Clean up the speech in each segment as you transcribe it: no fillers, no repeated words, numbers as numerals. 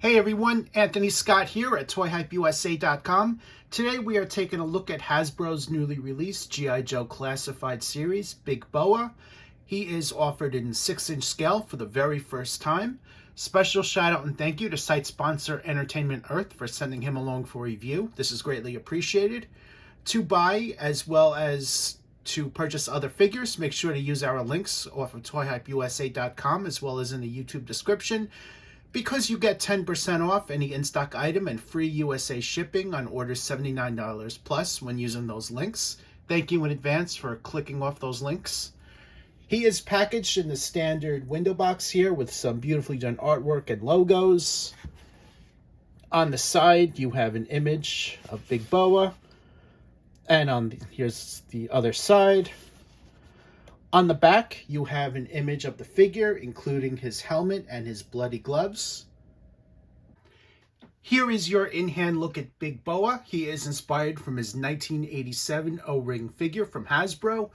Hey everyone, Anthony Scott here at ToyHypeUSA.com. Today we are taking a look at Hasbro's newly released G.I. Joe Classified series, Big Boa. He is offered in 6-inch scale for the very first time. Special shout out and thank you to site sponsor Entertainment Earth for sending him along for review. This is greatly appreciated. To buy as well as to purchase other figures, make sure to use our links off of ToyHypeUSA.com as well as in the YouTube description, because you get 10% off any in-stock item and free USA shipping on orders $79 plus when using those links. Thank you in advance for clicking off those links. He is packaged in the standard window box here with some beautifully done artwork and logos. On the side, you have an image of Big Boa. And here's the other side. On the back, you have an image of the figure, including his helmet and his bloody gloves. Here is your in-hand look at Big Boa. He is inspired from his 1987 O-ring figure from Hasbro.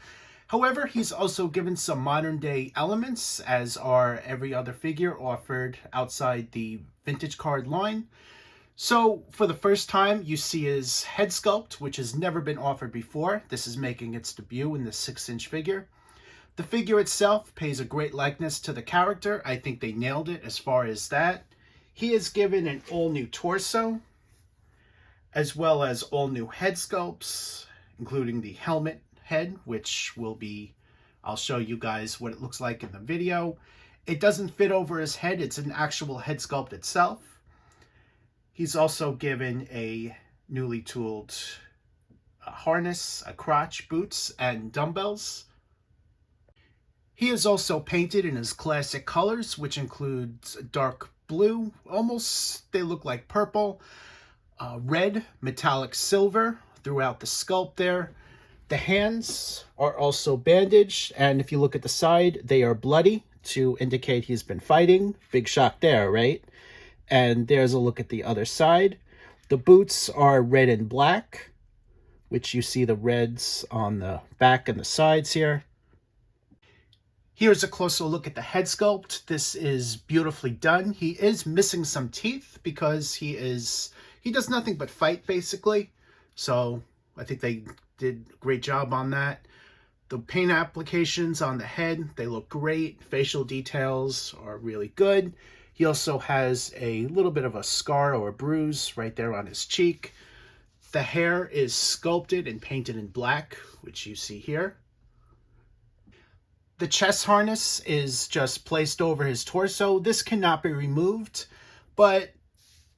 However, he's also given some modern-day elements, as are every other figure offered outside the vintage card line. So, for the first time, you see his head sculpt, which has never been offered before. This is making its debut in the 6-inch figure. The figure itself pays a great likeness to the character. I think they nailed it as far as that. He is given an all-new torso, as well as all-new head sculpts, including the helmet head, which will be, I'll show you guys what it looks like in the video. It doesn't fit over his head. It's an actual head sculpt itself. He's also given a newly tooled harness, a crotch, boots, and dumbbells. He is also painted in his classic colors, which includes dark blue, almost they look like purple, red, metallic silver throughout the sculpt there. The hands are also bandaged, and if you look at the side, they are bloody to indicate he's been fighting. Big shock there, right? And there's a look at the other side. The boots are red and black, which you see the reds on the back and the sides here. Here's a closer look at the head sculpt. This is beautifully done. He is missing some teeth because he does nothing but fight, basically. So I think they did a great job on that. The paint applications on the head, they look great. Facial details are really good. He also has a little bit of a scar or a bruise right there on his cheek. The hair is sculpted and painted in black, which you see here. The chest harness is just placed over his torso. This cannot be removed, but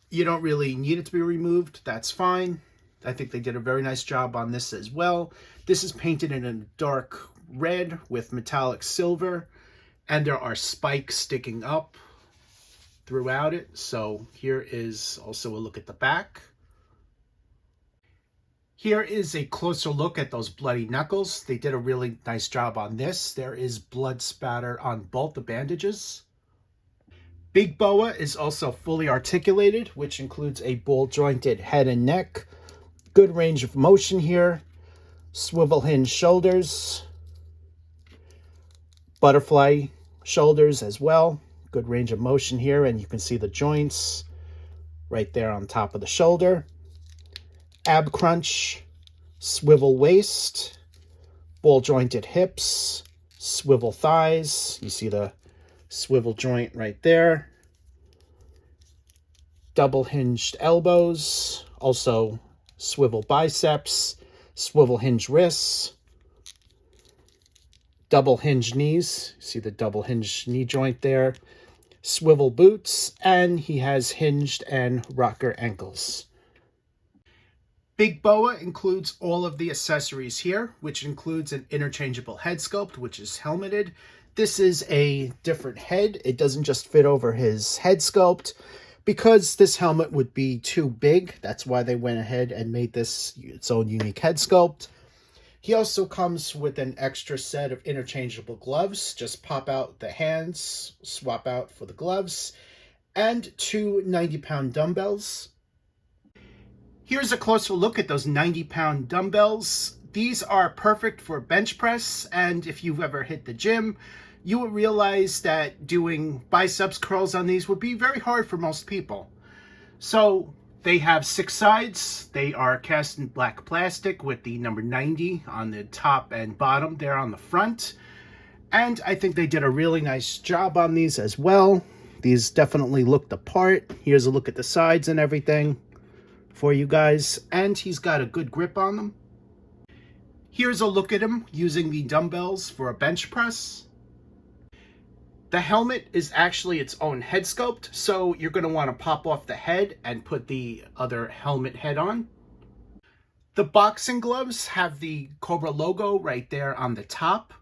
you don't really need it to be removed. That's fine. I think they did a very nice job on this as well. This is painted in a dark red with metallic silver, and there are spikes sticking up throughout it. So here is also a look at the back. Here is a closer look at those bloody knuckles. They did a really nice job on this. There is blood spatter on both the bandages. Big Boa is also fully articulated, which includes a ball-jointed head and neck. Good range of motion here. Swivel hinge shoulders. Butterfly shoulders as well. Good range of motion here, and you can see the joints right there on top of the shoulder. Ab crunch, swivel waist, ball jointed hips, swivel thighs. You see the swivel joint right there. Double hinged elbows, also swivel biceps, swivel hinge wrists, double hinged knees. See the double hinged knee joint there. Swivel boots, and he has hinged and rocker ankles. Big Boa includes all of the accessories here, which includes an interchangeable head sculpt, which is helmeted. This is a different head. It doesn't just fit over his head sculpt because this helmet would be too big. That's why they went ahead and made this its own unique head sculpt. He also comes with an extra set of interchangeable gloves. Just pop out the hands, swap out for the gloves, and two 90-pound dumbbells. Here's a closer look at those 90-pound dumbbells. These are perfect for bench press, and if you've ever hit the gym, you will realize that doing biceps curls on these would be very hard for most people. So they have 6 sides. They are cast in black plastic with the number 90 on the top and bottom there on the front. And I think they did a really nice job on these as well. These definitely look the part. Here's a look at the sides and everything for you guys. And he's got a good grip on them. Here's a look at him using the dumbbells for a bench press. The helmet is actually its own head sculpt, so you're going to want to pop off the head and put the other helmet head on. The boxing gloves have the Cobra logo right there on the top.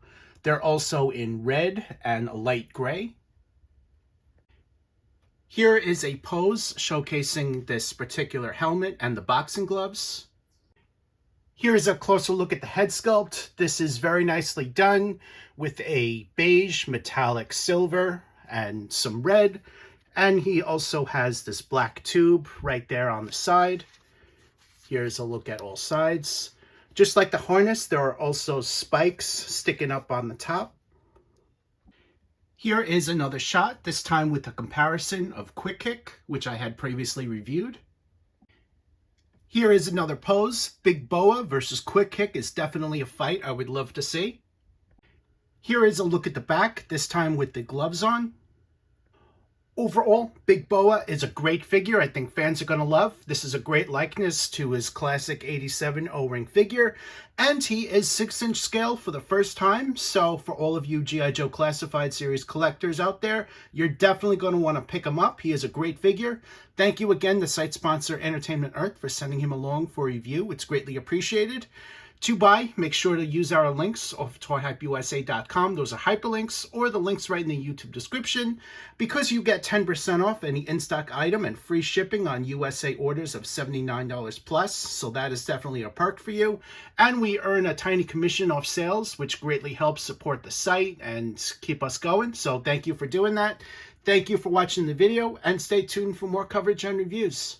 They're also in red and a light gray. Here is a pose showcasing this particular helmet and the boxing gloves. Here's a closer look at the head sculpt. This is very nicely done with a beige, metallic silver, and some red. And he also has this black tube right there on the side. Here's a look at all sides. Just like the harness, there are also spikes sticking up on the top. Here is another shot, this time with a comparison of Quick Kick, which I had previously reviewed. Here is another pose. Big Boa versus Quick Kick is definitely a fight I would love to see. Here is a look at the back, this time with the gloves on. Overall, Big Boa is a great figure I think fans are going to love. This is a great likeness to his classic 87 O-ring figure, and he is 6-inch scale for the first time, so for all of you G.I. Joe Classified Series collectors out there, you're definitely going to want to pick him up. He is a great figure. Thank you again to site sponsor Entertainment Earth for sending him along for review. It's greatly appreciated. To buy, make sure to use our links off toyhypeusa.com. Those are hyperlinks, or the links right in the YouTube description, because you get 10% off any in-stock item and free shipping on USA orders of $79 plus, so that is definitely a perk for you. And we earn a tiny commission off sales, which greatly helps support the site and keep us going, so thank you for doing that. Thank you for watching the video, and stay tuned for more coverage and reviews.